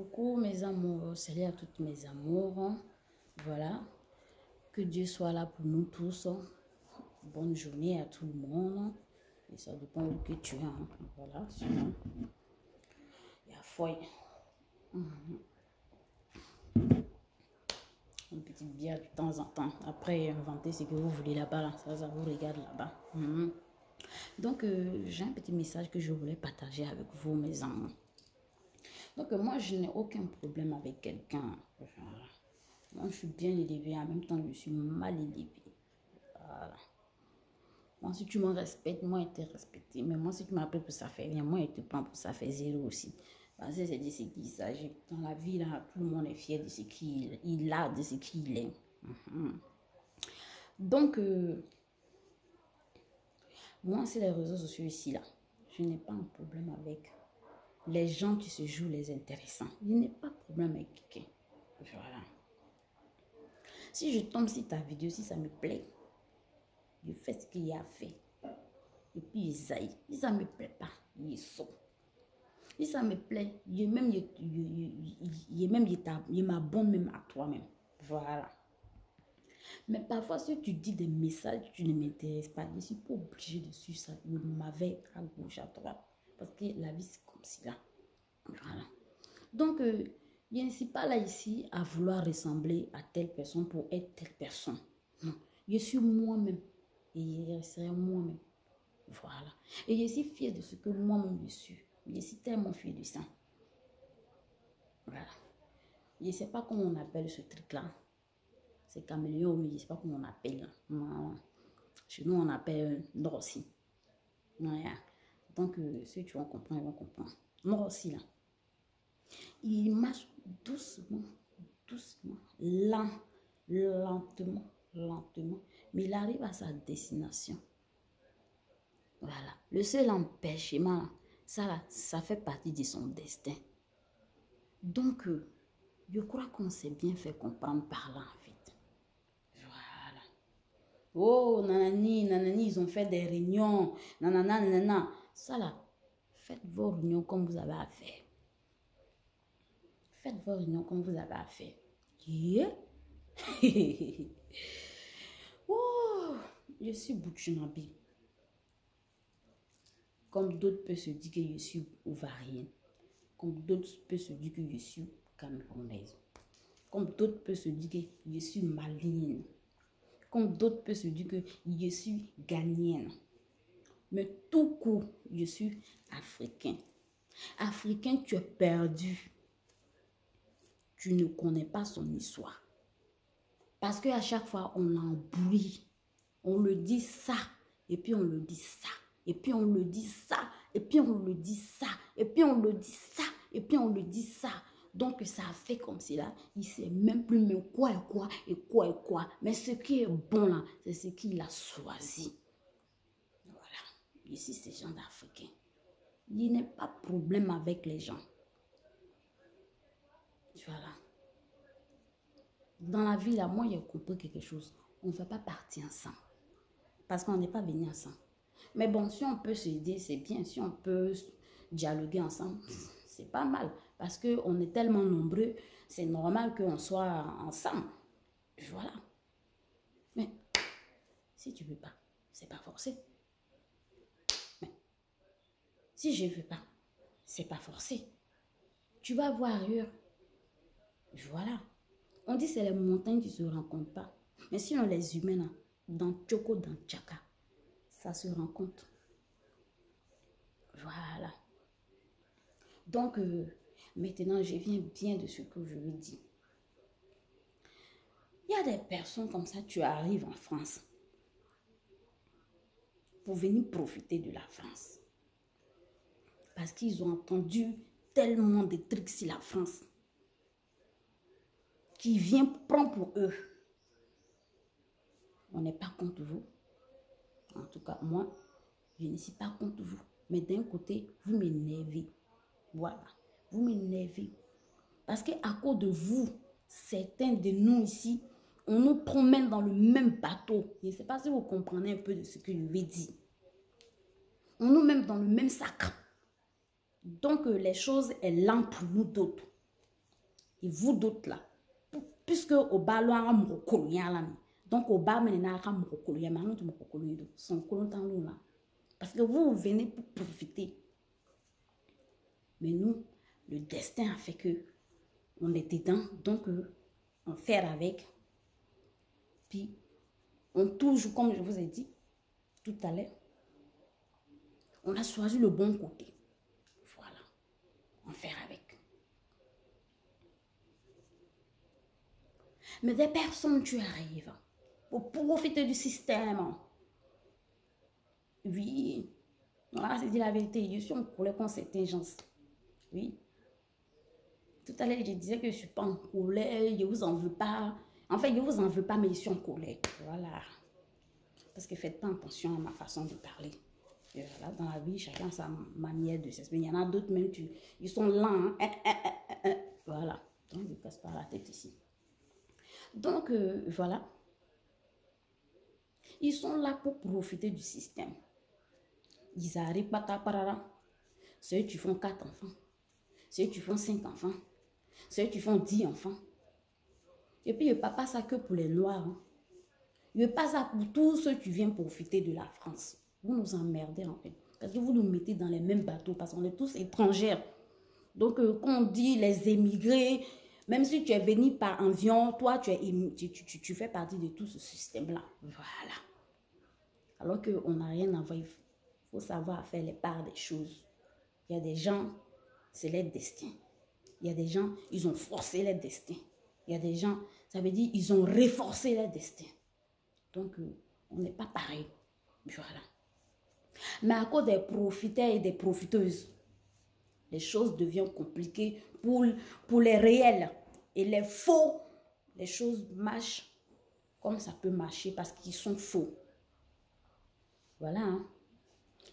Coucou mes amours, salut à toutes mes amours. Voilà, que Dieu soit là pour nous tous. Bonne journée à tout le monde. Et ça dépend où que tu es. Voilà, sinon, il y a foi. Une petite bière de temps en temps. Après, inventez ce que vous voulez là-bas. Là. Ça vous regarde là-bas. Donc, j'ai un petit message que je voulais partager avec vous, mes amours. Donc, moi, je n'ai aucun problème avec quelqu'un. Moi, je suis bien élevée. En même temps, je suis mal élevée. Voilà. Moi, si tu me respectes, moi, je te respecte. Mais moi, si tu m'appelles pour ça fait rien, moi, je te prends pour ça fait zéro aussi. Parce que c'est de ce qu'il s'agit. Dans la vie, là, tout le monde est fier de ce qu'il a, de ce qu'il est. Donc, moi, c'est les réseaux sociaux ici, là. Je n'ai pas un problème avec les gens qui se jouent les intéressants. Je n'ai pas de problème avec quelqu'un. Voilà. Si je tombe sur ta vidéo, si ça me plaît, je fais ce qu'il a fait. Et puis, Isaïe, si ça ne me plaît pas, il sort. Si ça me plaît, il m'abonne même à toi-même. Voilà. Mais parfois, si tu dis des messages, tu ne m'intéresses pas. Je ne suis pas obligée de suivre ça. Je m'avais à gauche, à droite. Parce que la vie, c'est comme si là. Voilà. Donc, je ne suis pas là ici à vouloir ressembler à telle personne pour être telle personne. Non. Je suis moi-même. Et je resterai moi-même. Voilà. Et je suis fière de ce que moi-même je suis. Je suis tellement fière de ça. Voilà. Je ne sais pas comment on appelle ce truc-là. C'est caméléon, mais je ne sais pas comment on appelle. Voilà. Chez nous, on appelle Norossi. Voilà. Donc, ceux qui vont comprendre, ils vont comprendre. Norossi, là. Il marche doucement, doucement, lentement, mais il arrive à sa destination. Voilà. Le seul empêchement, ça fait partie de son destin. Donc, je crois qu'on s'est bien fait comprendre par là, en fait. Voilà. Oh, nanani, ils ont fait des réunions. Nanana. Ça là, faites vos réunions comme vous avez à faire. Faites vos réunions comme vous avez à faire. Yeah. Oh, je suis Butchunabi. Comme d'autres peuvent se dire que je suis ovarienne. Comme d'autres peuvent se dire que je suis camerounaise. Comme d'autres peuvent se dire que je suis malienne. Comme d'autres peuvent se dire que je suis ghanéenne. Mais tout court, je suis africain. Africain, tu es perdu. Tu ne connais pas son histoire. Parce qu'à chaque fois, on embrouille. On le dit ça, et puis on le dit ça. Et puis on le dit ça, et puis on le dit ça. Et puis on le dit ça, et puis on le dit ça. Donc ça a fait comme cela. Il ne sait même plus mais quoi est quoi, et quoi est quoi. Mais ce qui est bon là, c'est ce qu'il a choisi. Voilà. Ici, c'est gens d'Africains. Il n'y a pas de problème avec les gens. Voilà. Dans la vie, là, moi, j'ai compris quelque chose. On ne va pas partir ensemble. Parce qu'on n'est pas venu ensemble. Mais bon, si on peut se dire, c'est bien. Si on peut dialoguer ensemble, c'est pas mal. Parce qu'on est tellement nombreux, c'est normal qu'on soit ensemble. Voilà. Mais si tu ne veux pas, c'est pas forcé. Mais si je ne veux pas, c'est pas forcé. Tu vas voir ailleurs. Voilà. On dit que c'est les montagnes qui ne se rencontrent pas. Mais sinon, les humains, là, dans Tchoko, dans Tchaka, ça se rencontre. Voilà. Donc, maintenant, je viens bien de ce que je veux dire. Il y a des personnes comme ça, tu arrives en France pour venir profiter de la France. Parce qu'ils ont entendu tellement de trucs sur la France qui viennent prendre pour eux. On n'est pas contre vous. En tout cas, moi, je ne suis pas contre vous. Mais d'un côté, vous m'énervez. Voilà. Vous m'énervez. Parce qu'à cause de vous, certains de nous ici, on nous promène dans le même bateau. Je ne sais pas si vous comprenez un peu de ce que je vais dire. On nous met dans le même sac. Donc, les choses sont lentes pour nous d'autres. Et vous d'autres là, puisque au bas, donc au bas, parce que vous venez pour profiter. Mais nous, le destin a fait que on est dedans, donc on fait avec. Puis on touche, comme je vous ai dit tout à l'heure, on a choisi le bon côté. Voilà, on fait avec. Mais des personnes, tu arrives pour profiter du système. Oui, voilà, c'est dit la vérité. Je suis en colère contre certaines gens. Oui. Tout à l'heure, je disais que je ne suis pas en colère, je ne vous en veux pas. En fait, je ne vous en veux pas, mais je suis en colère. Voilà. Parce que faites pas attention à ma façon de parler. Et voilà, dans la vie, chacun a sa manière de s'exprimer. Il y en a d'autres même, ils sont lents. Hein. Voilà. Donc, je ne casse pas la tête ici. Donc, voilà. Ils sont là pour profiter du système. Ils arrivent pas à parara. Ceux qui font 4 enfants. Ceux qui font 5 enfants. Ceux qui font 10 enfants. Et puis, il n'y a pas ça que pour les Noirs. Hein. Il n'y a pas ça pour tous ceux qui viennent profiter de la France. Vous nous emmerdez en fait. Parce que vous nous mettez dans les mêmes bateaux. Parce qu'on est tous étrangers. Donc, quand on dit les émigrés, même si tu es venu par avion, toi, tu fais partie de tout ce système-là. Voilà. Alors qu'on n'a rien à voir. Il faut savoir faire les parts des choses. Il y a des gens, c'est leur destin. Il y a des gens, ils ont forcé leur destin. Il y a des gens, ça veut dire, ils ont renforcé leur destin. Donc, on n'est pas pareil. Voilà. Mais à cause des profiteurs et des profiteuses, les choses deviennent compliquées pour les réels. Et les faux, les choses marchent comme ça peut marcher parce qu'ils sont faux. Voilà. Hein.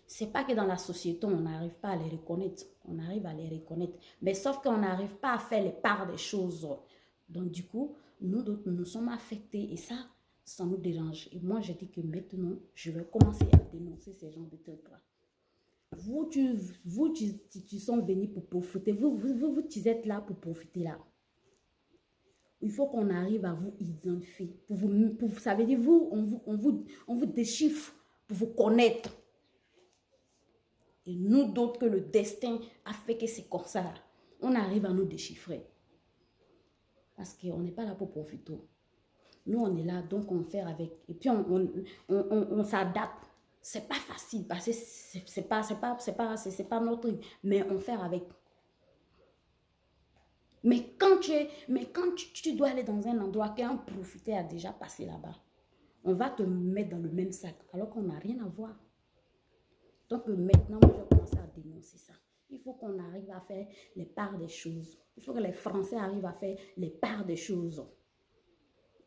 C'est pas que dans la société, on n'arrive pas à les reconnaître. On arrive à les reconnaître. Mais sauf qu'on n'arrive pas à faire les parts des choses. Donc, du coup, nous sommes affectés. Et ça nous dérange. Et moi, je dis que maintenant, je vais commencer à dénoncer ces gens de trucs-là. Vous, tu sont venus pour profiter. Vous, êtes là pour profiter là. Il faut qu'on arrive à vous identifier. Ça veut dire, on vous déchiffre pour vous connaître. Et nous d'autres que le destin a fait que c'est comme ça. On arrive à nous déchiffrer. Parce qu'on n'est pas là pour profiter. Nous, on est là, donc on fait avec. Et puis, on s'adapte. C'est pas facile parce que c'est pas notre truc. Mais on fait avec. Mais quand tu dois aller dans un endroit qu'un profiteur a déjà passé là-bas, on va te mettre dans le même sac alors qu'on n'a rien à voir. Donc maintenant, moi, je commence à dénoncer ça. Il faut qu'on arrive à faire les parts des choses. Il faut que les Français arrivent à faire les parts des choses.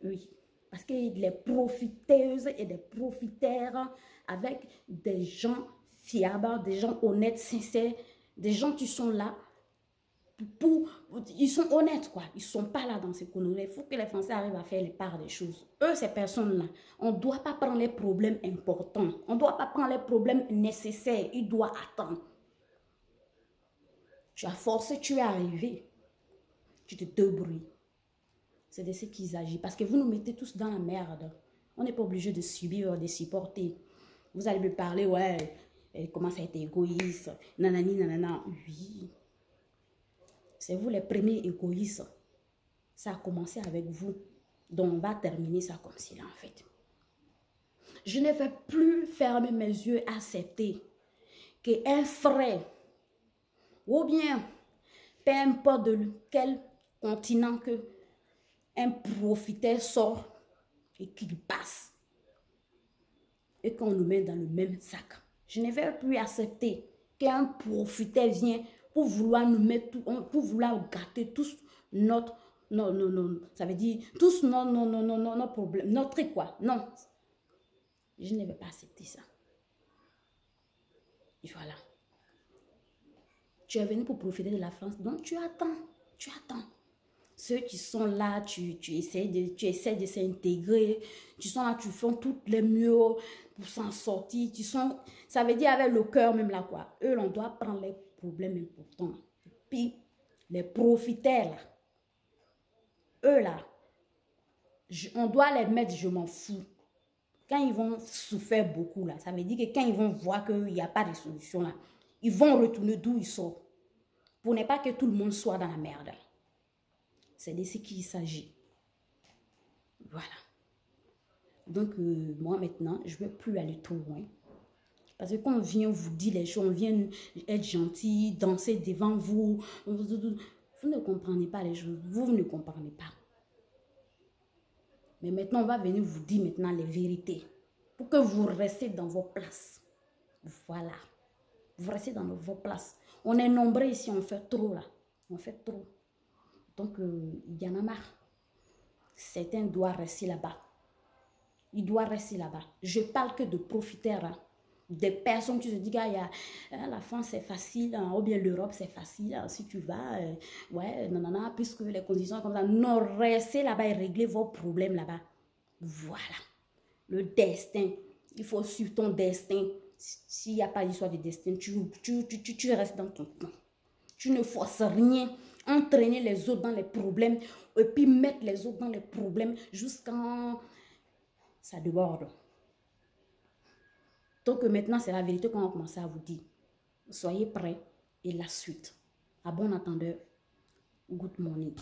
Oui. Parce que les profiteuses et des profiteurs avec des gens fiables, des gens honnêtes, sincères, des gens qui sont là ils sont honnêtes, quoi. Ils ne sont pas là dans ces conneries. Il faut que les Français arrivent à faire les parts des choses. Eux, ces personnes-là, on ne doit pas prendre les problèmes importants. On ne doit pas prendre les problèmes nécessaires. Ils doivent attendre. Tu as forcé, tu es arrivé. Tu te débrouilles. C'est de ce qu'ils agissent. Parce que vous nous mettez tous dans la merde. On n'est pas obligé de subir, de supporter. Vous allez me parler, ouais, elle commence à être égoïste. Nanani, nanana. Oui. C'est vous les premiers égoïstes. Ça a commencé avec vous. Donc, on va terminer ça comme cela, en fait. Je ne vais plus fermer mes yeux à accepter qu'un frère, ou bien, peu importe de quel continent que un profiteur sort et qu'il passe et qu'on nous met dans le même sac. Je ne vais plus accepter qu'un profiteur vienne pour vouloir nous mettre, pour vouloir gâter tous notre, non, ça veut dire tous nos problèmes, notre quoi, non. Je ne vais pas accepter ça. Et voilà. Tu es venu pour profiter de la France, donc tu attends. Ceux qui sont là, tu essaies de s'intégrer, tu sont là, tu fais tout le mieux pour s'en sortir. Ça veut dire avec le cœur même là, quoi. Eux, on doit prendre les problèmes importants. Et puis, les profiteurs là, eux là, on doit les mettre, je m'en fous. Quand ils vont souffrir beaucoup là, ça veut dire que quand ils vont voir qu'il n'y a pas de solution là, ils vont retourner d'où ils sont. Pour ne pas que tout le monde soit dans la merde. C'est de ce qu'il s'agit. Voilà. Donc, moi maintenant, je ne veux plus aller trop loin. Parce que quand on vient vous dire les choses, on vient être gentil, danser devant vous, vous ne comprenez pas les choses. Vous ne comprenez pas. Mais maintenant, on va venir vous dire maintenant les vérités. Pour que vous restez dans vos places. Voilà. Vous restez dans vos places. On est nombreux ici, on fait trop là. On fait trop. Donc, il y en a marre. Certains doivent rester là-bas. Ils doivent rester là-bas. Je parle que de profiteurs. Hein. Des personnes qui se disent que la France c'est facile, hein, ou bien l'Europe c'est facile, hein, si tu vas, ouais, non, non, non, puisque les conditions sont comme ça. Non, restez là-bas et réglez vos problèmes là-bas. Voilà. Le destin. Il faut suivre ton destin. S'il n'y a pas d'histoire de destin, tu restes dans ton temps. Tu ne forces rien. Entraîner les autres dans les problèmes et puis mettre les autres dans les problèmes jusqu'à ça déborde. Donc maintenant, c'est la vérité qu'on va commencer à vous dire. Soyez prêts et la suite. À bon entendeur, good morning.